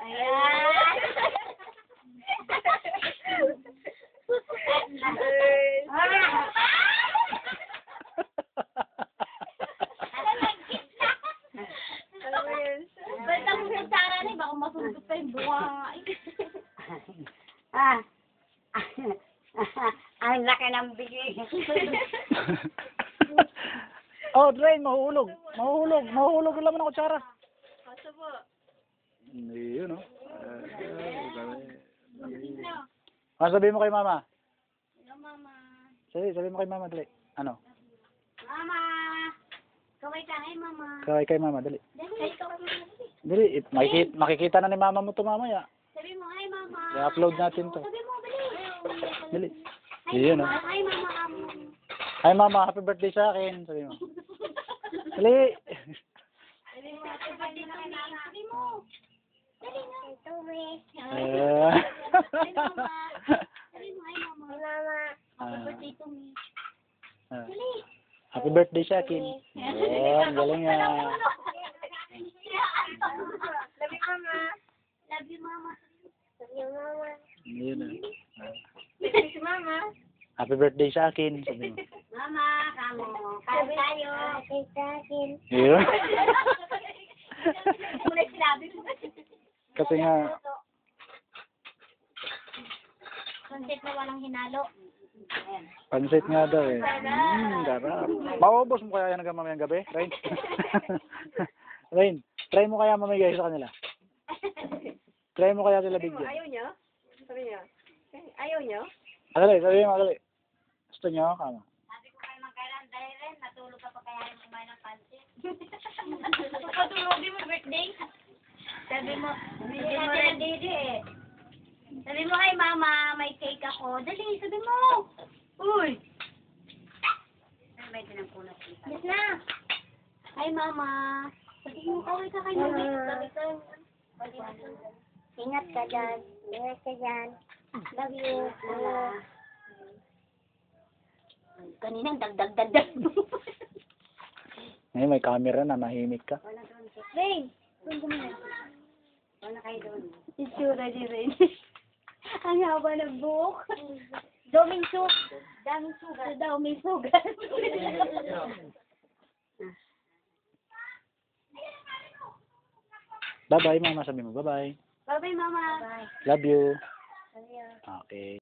Ayan. Ba't ang kutsara na, baka masundot pa yung buhay. Ang laki ng bigay. Oh, Drain, mahuhulog. Mahuhulog. Mahuhulog yung laman ng kutsara. Kaso po. Hindi yun, no? Sabihin mo kay mama. Hello, mama. Sabihin mo kay mama, dali. Ano? Mama. Kaway ka, hi, mama. Kay mama, dali. Dali, kaway ka. Dali, makikita na ni mama mo ito mamaya. Sabi mo, hi, mama. I-upload natin to. Sabi mo, dali. Dali. Hi, Yun, no? mama. Hi, mama. Hi, mama, happy birthday sa akin. Sabi mo. Dali. Sabi mo, happy birthday to me. Sabi mo. Dali nga. Ito, eh. Eh. Hi, mama. Sabi mo, hi, mama. Hi, mama. Happy birthday to me. Dali. Happy birthday sa akin. Ayan, galing nga. Love you, mama. Love you, mama. Love you, mama. Yun, no? Love you, mama. Happy birthday sa akin. Sabi mo. Mama, kamo. Kain tayo. Kain sa akin. Yun. Muna sinabi mo. Kasi nga, Sunset na walang hinalo. pansit nga daw eh. Garap. Maubos mo kaya yan hanggang mamayang gabi, Rain? Rain, try mo kaya mamigay sa kanila. Try mo kaya sila bigyan. Ayaw niyo? Sabi niyo? Ayaw niyo? Sabi mo, dali. Gusto nyo? Kama. Sabi ko kayo magkailan dahil rin, natulog ka pa kaya yung kumain ng pansit. Patulog mo birthday. Sabi mo ready eh. Sabi mo, ay mama, may cake ako. Dali, sabi mo. Uy. May tinampunat kita. Yes na. Ay mama. Sabi mo, kaway ka kayo. Sabi ko. Ingat ka dyan. Ingat ka dyan. Love you. Kaninang dagdag. Ngayon may camera na, mahimik ka. Rain! Doon ko muna. Wala kayo doon. Itsura ni Rain. Ang haba ng buhok. Daming sugat. Daming sugat. Bye-bye, mama. Sabi mo, bye-bye. Bye-bye, mama. Love you. Love you. Okay.